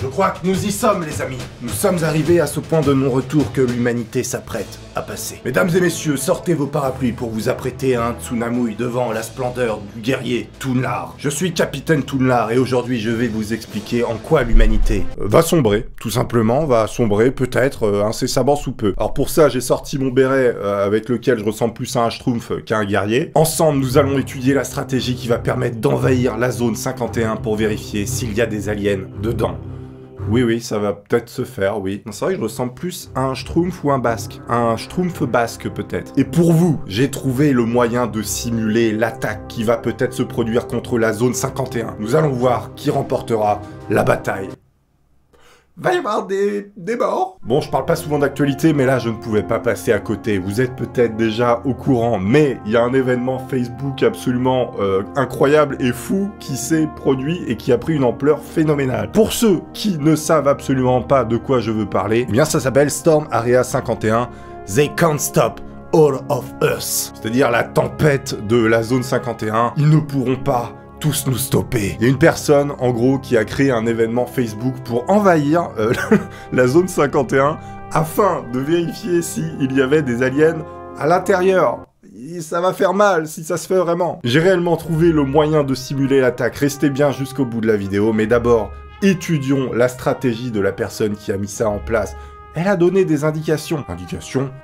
Je crois que nous y sommes, les amis. Nous sommes arrivés à ce point de non-retour que l'humanité s'apprête à passer. Mesdames et messieurs, sortez vos parapluies pour vous apprêter à un tsunamouille devant la splendeur du guerrier Toonlar. Je suis Capitaine Toonlar et aujourd'hui je vais vous expliquer en quoi l'humanité va sombrer, tout simplement, va sombrer peut-être incessamment sous peu. Alors pour ça, j'ai sorti mon béret avec lequel je ressemble plus à un schtroumpf qu'à un guerrier. Ensemble, nous allons étudier la stratégie qui va permettre d'envahir la zone 51 pour vérifier s'il y a des aliens dedans. Oui, ça va peut-être se faire, oui. C'est vrai que je ressemble plus à un schtroumpf ou un basque. Un schtroumpf basque, peut-être. Et pour vous, j'ai trouvé le moyen de simuler l'attaque qui va peut-être se produire contre la zone 51. Nous allons voir qui remportera la bataille. Va y avoir des morts. Bon, je parle pas souvent d'actualité, mais là, je ne pouvais pas passer à côté. Vous êtes peut-être déjà au courant, mais il y a un événement Facebook absolument incroyable et fou qui s'est produit et qui a pris une ampleur phénoménale. Pour ceux qui ne savent absolument pas de quoi je veux parler, eh bien, ça s'appelle Storm Area 51. They can't stop all of us. C'est-à-dire la tempête de la zone 51. Ils ne pourront pas tous nous stopper. Il y a une personne, en gros, qui a créé un événement Facebook pour envahir la zone 51 afin de vérifier s'il y avait des aliens à l'intérieur. Et ça va faire mal si ça se fait vraiment. J'ai réellement trouvé le moyen de simuler l'attaque. Restez bien jusqu'au bout de la vidéo, mais d'abord, étudions la stratégie de la personne qui a mis ça en place. Elle a donné des indications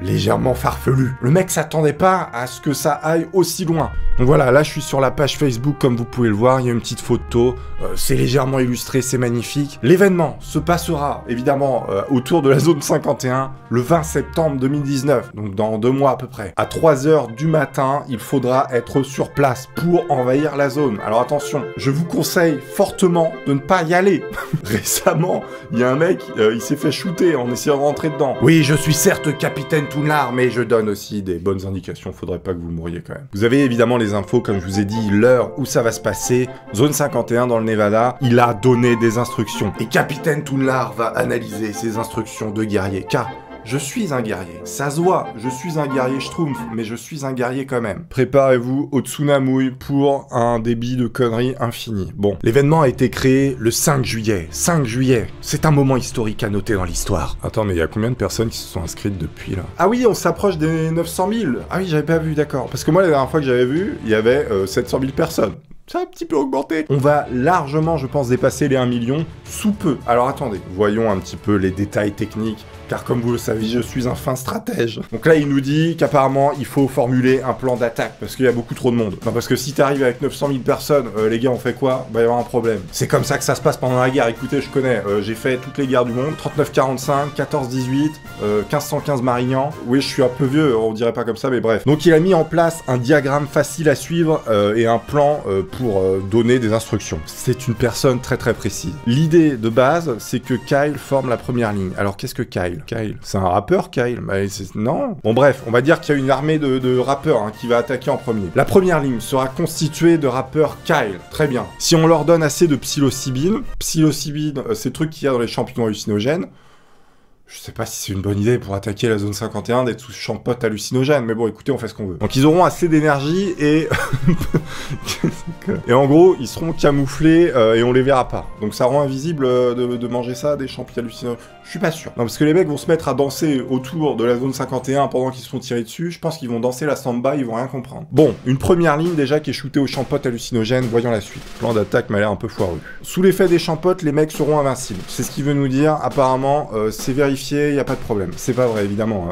légèrement farfelues. Le mec s'attendait pas à ce que ça aille aussi loin. Donc voilà, là je suis sur la page Facebook comme vous pouvez le voir, il y a une petite photo, c'est légèrement illustré, c'est magnifique. L'événement se passera évidemment autour de la zone 51 le 20 septembre 2019, donc dans 2 mois à peu près. À 3 h du matin, il faudra être sur place pour envahir la zone. Alors attention, je vous conseille fortement de ne pas y aller. Récemment, il y a un mec, il s'est fait shooter en essayant rentrer dedans. Oui, je suis certes Capitaine Toonlar, mais je donne aussi des bonnes indications, faudrait pas que vous mouriez quand même. Vous avez évidemment les infos, comme je vous ai dit, l'heure où ça va se passer, zone 51 dans le Nevada, il a donné des instructions. Et Capitaine Toonlar va analyser ces instructions de guerrier, car je suis un guerrier. Ça se voit, je suis un guerrier schtroumpf, mais je suis un guerrier quand même. Préparez-vous au tsunamouille pour un débit de conneries infini. Bon, l'événement a été créé le 5 juillet. 5 juillet, c'est un moment historique à noter dans l'histoire. Attends, mais il y a combien de personnes qui se sont inscrites depuis là? Ah oui, on s'approche des 900 000. Ah oui, j'avais pas vu, d'accord. Parce que moi, la dernière fois que j'avais vu, il y avait 700 000 personnes. Ça a un petit peu augmenté. On va largement, je pense, dépasser les 1 million sous peu. Alors attendez, voyons un petit peu les détails techniques, car comme vous le savez, je suis un fin stratège. Donc là, il nous dit qu'apparemment, il faut formuler un plan d'attaque, parce qu'il y a beaucoup trop de monde. Non, parce que si t'arrives avec 900 000 personnes, les gars, on fait quoi? Va y avoir un problème. C'est comme ça que ça se passe pendant la guerre. Écoutez, je connais, j'ai fait toutes les guerres du monde, 39-45, 14-18, 1515 Marignan. Oui, je suis un peu vieux, on dirait pas comme ça, mais bref. Donc il a mis en place un diagramme facile à suivre et un plan pour donner des instructions. C'est une personne très précise. L'idée de base, c'est que Kyle forme la première ligne. Alors qu'est-ce que Kyle? Kyle, c'est un rappeur, Kyle? Bah, non. Bon bref, on va dire qu'il y a une armée de rappeurs qui va attaquer en premier. La première ligne sera constituée de rappeurs Kyle. Très bien. Si on leur donne assez de psilocybine, c'est le truc qu'il y a dans les champignons hallucinogènes. Je sais pas si c'est une bonne idée pour attaquer la zone 51 d'être sous champ de potes hallucinogènes, mais bon, écoutez, on fait ce qu'on veut. Donc ils auront assez d'énergie et... et en gros, ils seront camouflés et on les verra pas. Donc ça rend invisible de manger ça, des champignons hallucinogènes. Je suis pas sûr. Non, parce que les mecs vont se mettre à danser autour de la zone 51 pendant qu'ils se font tirer dessus. Je pense qu'ils vont danser la samba, ils vont rien comprendre. Bon, une première ligne déjà qui est shootée au champ de potes hallucinogènes, voyons la suite. Le plan d'attaque m'a l'air un peu foireux. Sous l'effet des champs de potes, les mecs seront invincibles. C'est ce qu'il veut nous dire. Apparemment, c'est vérifié, y a pas de problème. C'est pas vrai, évidemment.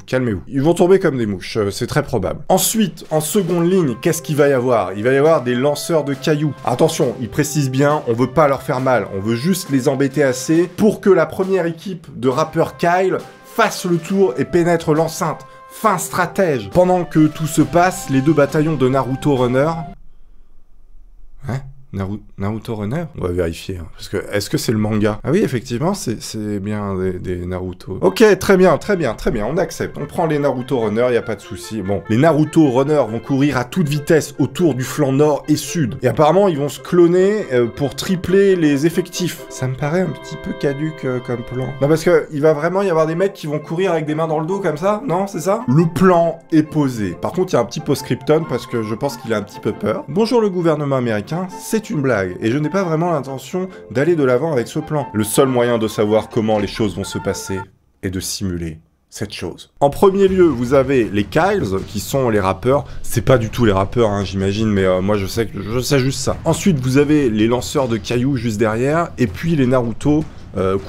Calmez-vous. Ils vont tomber comme des mouches, c'est très probable. Ensuite, en seconde ligne, qu'est-ce qu'il va y avoir? Il va y avoir des lanceurs de cailloux. Attention, il précise bien, on veut pas leur faire mal. On veut juste les embêter assez pour que la première équipe de rappeurs Kyle fasse le tour et pénètre l'enceinte. Fin stratège. Pendant que tout se passe, les 2 bataillons de Naruto Runner... Hein? Naruto Runner? On va vérifier, hein, parce que est-ce que c'est le manga? Ah oui, effectivement, c'est bien des Naruto. Ok, très bien, on accepte. On prend les Naruto Runner, y a pas de souci. Bon, les Naruto Runner vont courir à toute vitesse autour du flanc nord et sud. Et apparemment, ils vont se cloner pour tripler les effectifs. Ça me paraît un petit peu caduque comme plan. Non, parce que il va vraiment y avoir des mecs qui vont courir avec des mains dans le dos comme ça? Non, c'est ça? Le plan est posé. Par contre, il y a un petit post-scriptum parce que je pense qu'il a un petit peu peur. Bonjour le gouvernement américain, c'est c'est une blague, et je n'ai pas vraiment l'intention d'aller de l'avant avec ce plan. Le seul moyen de savoir comment les choses vont se passer est de simuler cette chose. En premier lieu, vous avez les Kyles, qui sont les rappeurs. C'est pas du tout les rappeurs, hein, j'imagine, mais moi je sais juste ça. Ensuite, vous avez les lanceurs de cailloux juste derrière, et puis les Naruto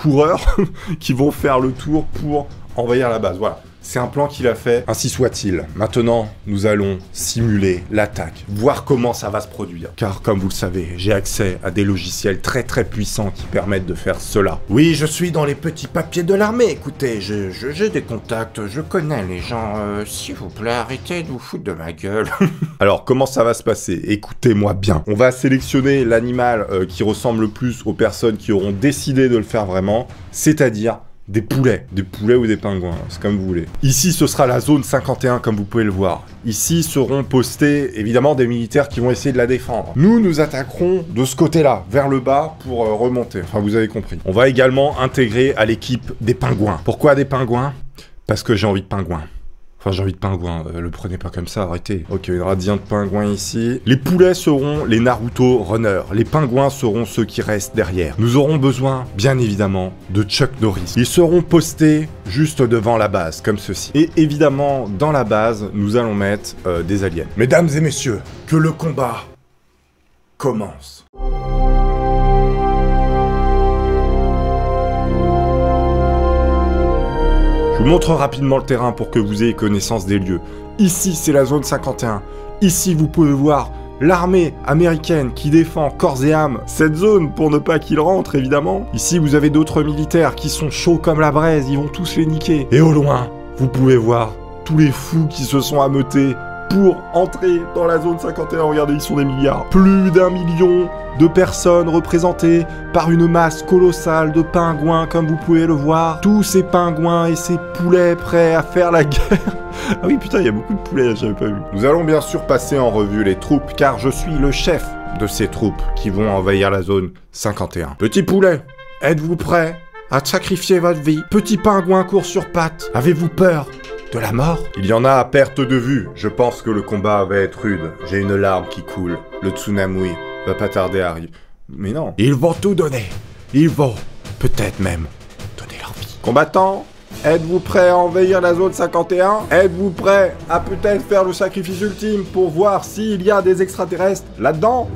coureurs qui vont faire le tour pour envahir la base. Voilà. C'est un plan qu'il a fait, ainsi soit-il. Maintenant, nous allons simuler l'attaque, voir comment ça va se produire. Car comme vous le savez, j'ai accès à des logiciels très puissants qui permettent de faire cela. Oui, je suis dans les petits papiers de l'armée, écoutez, j'ai des contacts, je connais les gens, s'il vous plaît, arrêtez de vous foutre de ma gueule. Alors, comment ça va se passer? Écoutez-moi bien. On va sélectionner l'animal qui ressemble le plus aux personnes qui auront décidé de le faire vraiment, c'est-à-dire des poulets ou des pingouins, c'est comme vous voulez. Ici, ce sera la zone 51, comme vous pouvez le voir. Ici seront postés, évidemment, des militaires qui vont essayer de la défendre. Nous attaquerons de ce côté-là, vers le bas, pour remonter. Enfin, vous avez compris. On va également intégrer à l'équipe des pingouins. Pourquoi des pingouins? Parce que j'ai envie de pingouins. Enfin, j'ai envie de pingouins, le prenez pas comme ça, arrêtez. Ok, une radien de pingouins ici. Les poulets seront les Naruto runners. Les pingouins seront ceux qui restent derrière. Nous aurons besoin, bien évidemment, de Chuck Norris. Ils seront postés juste devant la base, comme ceci. Et évidemment, dans la base, nous allons mettre des aliens. Mesdames et messieurs, que le combat commence. Je vous montre rapidement le terrain pour que vous ayez connaissance des lieux. Ici, c'est la zone 51. Ici, vous pouvez voir l'armée américaine qui défend corps et âme cette zone pour ne pas qu'ils rentrent, évidemment. Ici, vous avez d'autres militaires qui sont chauds comme la braise, ils vont tous les niquer. Et au loin, vous pouvez voir tous les fous qui se sont ameutés pour entrer dans la zone 51. Regardez, ils sont des milliards. Plus d'1 million de personnes représentées par une masse colossale de pingouins, comme vous pouvez le voir. Tous ces pingouins et ces poulets prêts à faire la guerre. Ah oui, putain, il y a beaucoup de poulets, j'avais pas vu. Nous allons bien sûr passer en revue les troupes, car je suis le chef de ces troupes qui vont envahir la zone 51. Petit poulet, êtes-vous prêts à sacrifier votre vie? Petit pingouin court sur pattes, avez-vous peur de la mort? Il y en a à perte de vue. Je pense que le combat va être rude. J'ai une larme qui coule. Le tsunami va pas tarder à arriver. Mais non. Ils vont tout donner. Ils vont peut-être même donner leur vie. Combattants, êtes-vous prêts à envahir la zone 51? Êtes-vous prêts à peut-être faire le sacrifice ultime pour voir s'il y a des extraterrestres là-dedans?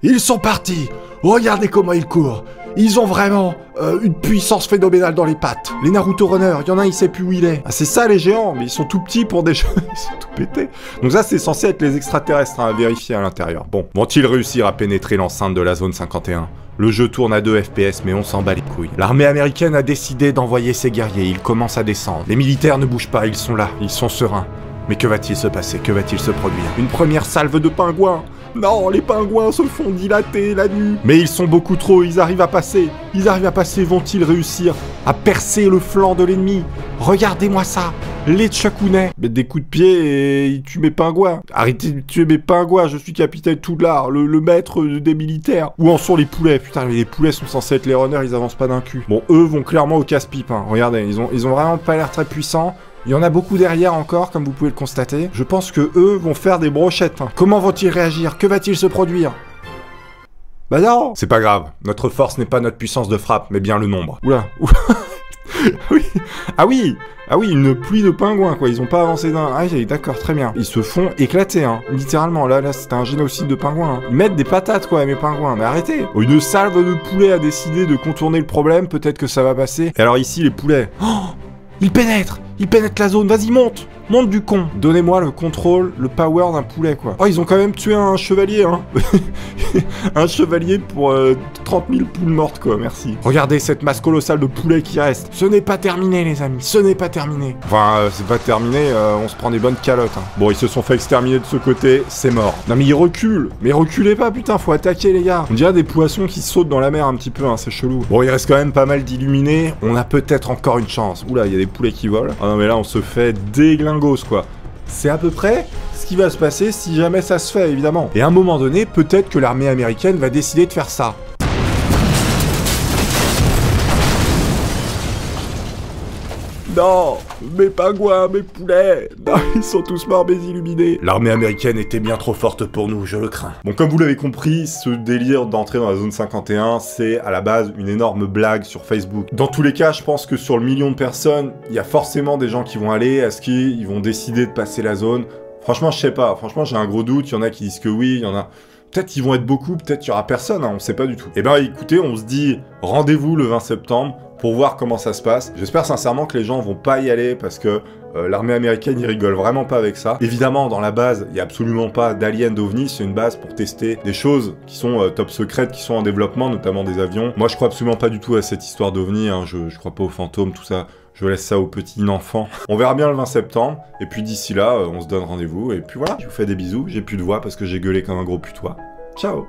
Ils sont partis. Regardez comment ils courent. Ils ont vraiment une puissance phénoménale dans les pattes. Les Naruto Runners, il y en a un, il sait plus où il est. Ah, c'est ça les géants, mais ils sont tout petits pour des jeux, ils sont tout pétés. Donc ça, c'est censé être les extraterrestres à vérifier à l'intérieur. Bon, vont-ils réussir à pénétrer l'enceinte de la zone 51? Le jeu tourne à 2 FPS, mais on s'en bat les couilles. L'armée américaine a décidé d'envoyer ses guerriers, ils commencent à descendre. Les militaires ne bougent pas, ils sont là, ils sont sereins. Mais que va-t-il se passer? Que va-t-il se produire? Une première salve de pingouins. Non, les pingouins se font dilater la nuit. Mais ils sont beaucoup trop, ils arrivent à passer. Ils arrivent à passer, vont-ils réussir à percer le flanc de l'ennemi? Regardez-moi ça, les Tchakounais. Mettre des coups de pied et ils tuent mes pingouins. Arrêtez de tuer mes pingouins, je suis capitaine Toudlard, le maître des militaires. Où en sont les poulets? Putain, les poulets sont censés être les runners, ils avancent pas d'un cul. Bon, eux vont clairement au casse-pipe, hein. Regardez, ils ont vraiment pas l'air très puissants. Il y en a beaucoup derrière encore, comme vous pouvez le constater. Je pense que eux vont faire des brochettes. Hein. Comment vont-ils réagir? Que va-t-il se produire? Bah non! C'est pas grave. Notre force n'est pas notre puissance de frappe, mais bien le nombre. Oula. Oui. Ah oui! Ah oui, une pluie de pingouins, quoi. Ils ont pas avancé d'un... Ah oui, d'accord, très bien. Ils se font éclater, hein. Littéralement, là, c'est un génocide de pingouins. Hein. Ils mettent des patates, quoi, mes pingouins. Mais arrêtez! Une salve de poulets a décidé de contourner le problème. Peut-être que ça va passer. Et alors ici, les poulets... Oh! Ils pénètrent la zone, vas-y monte du con. Donnez-moi le contrôle, le power d'un poulet quoi. Oh ils ont quand même tué un chevalier hein. Un chevalier pour 30 000 poules mortes quoi, merci. Regardez cette masse colossale de poulets qui reste. Ce n'est pas terminé les amis, ce n'est pas terminé. Enfin c'est pas terminé, on se prend des bonnes calottes hein. Bon ils se sont fait exterminer de ce côté, c'est mort. Non mais ils reculent, mais reculez pas putain, faut attaquer les gars. On dirait des poissons qui sautent dans la mer un petit peu hein, c'est chelou. Bon il reste quand même pas mal d'illuminés, on a peut-être encore une chance. Oula il y a des poulets qui volent. Ah non mais là on se fait déglingos quoi. C'est à peu près ce qui va se passer si jamais ça se fait évidemment. Et à un moment donné, peut-être que l'armée américaine va décider de faire ça. Non, mes pingouins, mes poulets. Non, ils sont tous morts, mes illuminés. L'armée américaine était bien trop forte pour nous, je le crains. Bon, comme vous l'avez compris, ce délire d'entrer dans la zone 51, c'est à la base une énorme blague sur Facebook. Dans tous les cas, je pense que sur le million de personnes, il y a forcément des gens qui vont aller. Est-ce qu'ils vont décider de passer la zone? Franchement, je sais pas. Franchement, j'ai un gros doute. Il y en a qui disent que oui, il y en a... Peut-être qu'ils vont être beaucoup, peut-être qu'il y aura personne, hein, on sait pas du tout. Eh ben écoutez, on se dit rendez-vous le 20 septembre pour voir comment ça se passe. J'espère sincèrement que les gens vont pas y aller parce que l'armée américaine, ils rigolent vraiment pas avec ça. Évidemment, dans la base, il y a absolument pas d'aliens d'OVNI, c'est une base pour tester des choses qui sont top secrètes, qui sont en développement, notamment des avions. Moi, je crois absolument pas du tout à cette histoire d'OVNI, hein, je crois pas aux fantômes, tout ça. Je laisse ça aux petits enfants. On verra bien le 20 septembre. Et puis d'ici là, on se donne rendez-vous. Et puis voilà, je vous fais des bisous. J'ai plus de voix parce que j'ai gueulé comme un gros putois. Ciao!